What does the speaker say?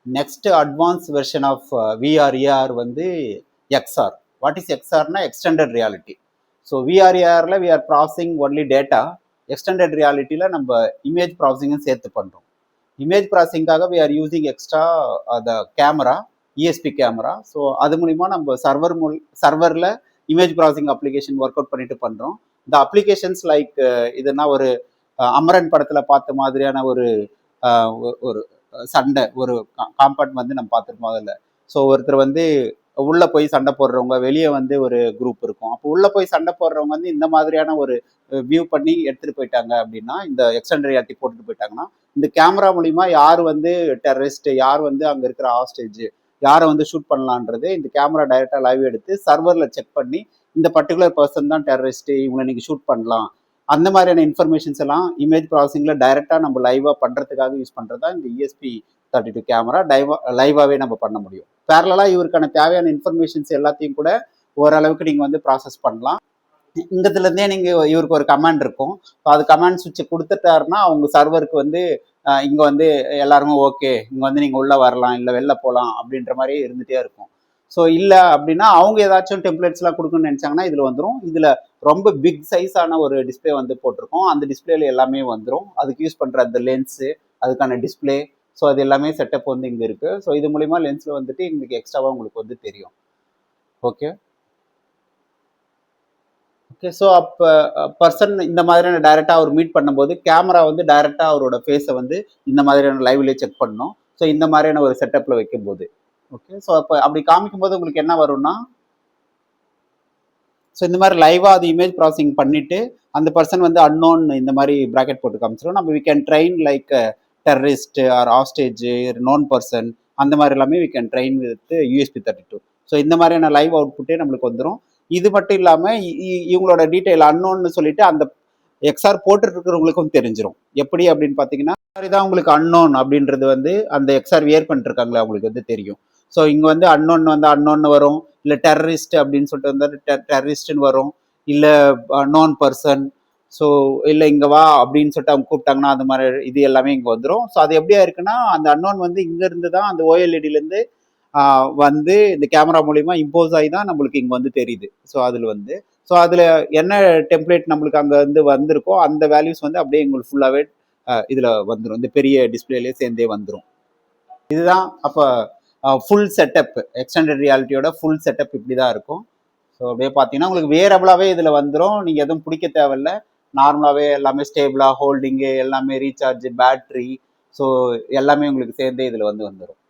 Next advance version of VR வந்து XR. What is எக்ஸ்ஆர்னா extended reality. So விஆர்ஏஆரில் we are processing only data. Extended ரியாலிட்டியில் நம்ம image ப்ராசஸிங்கும் சேர்த்து பண்ணுறோம். இமேஜ் ப்ராசஸிங்காக we are using extra the camera, ESP camera. So அது மூலிமா நம்ம சர்வரில் image processing application work out பண்ணிட்டு பண்ணுறோம். இந்த அப்ளிகேஷன்ஸ் லைக் இதுனா ஒரு அமரன் படத்தில் பார்த்த மாதிரியான ஒரு ஒரு சண்டை, ஒரு காம்பவுண்ட் வந்து நம்ம பார்த்துருப்போம் அதில். ஸோ ஒருத்தர் வந்து உள்ளே போய் சண்டை போடுறவங்க, வெளியே வந்து ஒரு குரூப் இருக்கும். அப்போ உள்ளே போய் சண்டை போடுறவங்க வந்து இந்த மாதிரியான ஒரு வியூ பண்ணி எடுத்துகிட்டு போயிட்டாங்க அப்படின்னா, இந்த எக்ஸ்டெண்டட் ரியாலிட்டி போட்டுட்டு போயிட்டாங்கன்னா, இந்த கேமரா மூலிமா யார் வந்து டெரரிஸ்ட், யார் வந்து அங்கே இருக்கிற ஹாஸ்டேஜ், யாரை வந்து ஷூட் பண்ணலான்றது இந்த கேமரா டைரெக்டாக லைவ் எடுத்து சர்வரில் செக் பண்ணி இந்த பர்டிகுலர் பர்சன் தான் டெரரிஸ்ட், இவங்களை நீங்கள் ஷூட் பண்ணலாம், அந்த மாதிரியான இன்ஃபர்மேஷன்ஸ் எல்லாம் இமேஜ் ப்ராசஸிங்கில் டைரெக்டாக நம்ம லைவாக பண்ணுறதுக்காக யூஸ் பண்ணுறதா இந்த ESP32 கேமரா லைவாகவே நம்ம பண்ண முடியும். பேரலாக இவருக்கான தேவையான இன்ஃபர்மேஷன்ஸ் எல்லாத்தையும் கூட ஓரளவுக்கு நீங்கள் வந்து ப்ராசஸ் பண்ணலாம். இங்கத்துலேருந்தே நீங்கள் இவருக்கு ஒரு கமாண்ட் இருக்கும். அது கமாண்ட் சுவிட்சை கொடுத்துட்டாருன்னா அவங்க சர்வருக்கு வந்து இங்கே வந்து எல்லாருமே ஓகே, இங்கே வந்து நீங்கள் உள்ளே வரலாம், இல்லை வெளில போகலாம் அப்படின்ற மாதிரி இருந்துகிட்டே இருக்கும். ஸோ இல்லை அப்படின்னா அவங்க ஏதாச்சும் டெம்ப்ளேட்ஸ்லாம் கொடுக்கணும்னு நினச்சாங்கன்னா இதில் வந்துடும். இதில் ரொம்ப பிக் சைஸான ஒரு டிஸ்பிளே வந்து போட்டிருக்கோம். அந்த டிஸ்பிளேல எல்லாமே வந்துடும். அதுக்கு யூஸ் பண்ணுற அந்த லென்ஸு, அதுக்கான டிஸ்பிளே, ஸோ அது எல்லாமே செட்டப் வந்து இங்கே இருக்குது. ஸோ இது மூலிமா லென்ஸில் வந்துட்டு எங்களுக்கு எக்ஸ்ட்ராவாக உங்களுக்கு வந்து தெரியும். Okay okay. ஸோ அப்போ பர்சன் இந்த மாதிரியான டைரெக்டாக அவர் மீட் பண்ணும்போது கேமரா வந்து டைரெக்டாக அவரோட ஃபேஸை வந்து இந்த மாதிரியான லைவ்லேயே செக் பண்ணணும். ஸோ இந்த மாதிரியான ஒரு செட்டப்பில் வைக்கும்போது ஓகே. ஸோ அப்போ அப்படி காமிக்கும்போது உங்களுக்கு என்ன வரும்னா, ஸோ இந்த மாதிரி லைவாக அது இமேஜ் ப்ராசஸிங் பண்ணிவிட்டு அந்த பர்சன் வந்து அன்னோன் இந்த மாதிரி ப்ராக்கெட் போட்டு காமிச்சிடும். நம்ம we can train like terrorist or hostage, known person, அந்த மாதிரி எல்லாமே we can train with USB32. So இந்த மாதிரியான லைவ் அவுட்புட்டே நம்மளுக்கு வந்துடும். இது மட்டும் இல்லாமல் இவங்களோட டீட்டெயில் அன்னோன்னு சொல்லிட்டு அந்த எக்ஸ்ஆர் போட்டுட்டு இருக்கிறவங்களுக்கும் தெரிஞ்சிடும். எப்படி அப்படின்னு பார்த்தீங்கன்னா, தான் உங்களுக்கு அன்னோன் அப்படின்றது வந்து அந்த எக்ஸ்ஆர் வியர் பண்ணிருக்காங்களே அவங்களுக்கு வந்து தெரியும். ஸோ இங்கே வந்து அன்னோன் வந்து அன்னோன்னு வரும், இல்லை டெரரிஸ்ட் அப்படின்னு சொல்லிட்டு வந்து டெரரிஸ்ட்னு வரும், இல்லை நோன் பர்சன், ஸோ இல்லை இங்கே வா அப்படின்னு சொல்லிட்டு அவங்க கூப்பிட்டாங்கன்னா அந்த மாதிரி இது எல்லாமே இங்கே வந்துடும். ஸோ அது எப்படியா இருக்குன்னா, அந்த அன்னோன் வந்து இங்கேருந்து தான் அந்த OLEDலேருந்து வந்து இந்த கேமரா மூலிமா இம்போஸ் ஆகி தான் நம்மளுக்கு இங்கே வந்து தெரியுது. ஸோ அதில் வந்து ஸோ அதில் என்ன டெம்ப்ளேட் நம்மளுக்கு அங்கே வந்து வந்திருக்கோ அந்த வேல்யூஸ் வந்து அப்படியே உங்களுக்கு ஃபுல்லாகவே இதில் வந்துடும். இந்த பெரிய டிஸ்பிளேலேயே சேர்ந்தே வந்துடும். இதுதான் அப்போ ஃபுல் செட்டப், எக்ஸ்டெண்டட் ரியாலிட்டியோட ஃபுல் செட்டப் இப்படி தான் இருக்கும். ஸோ அப்படியே பார்த்தீங்கன்னா உங்களுக்கு வேரபிளாகவே இதில் வந்துடும். நீங்கள் எதுவும் பிடிக்க தேவையில்ல, நார்மலாகவே எல்லாமே ஸ்டேபிளாக ஹோல்டிங்கு, எல்லாமே ரீசார்ஜ், பேட்ரி, ஸோ எல்லாமே உங்களுக்கு சேர்ந்தே இதில் வந்து வந்துடும்.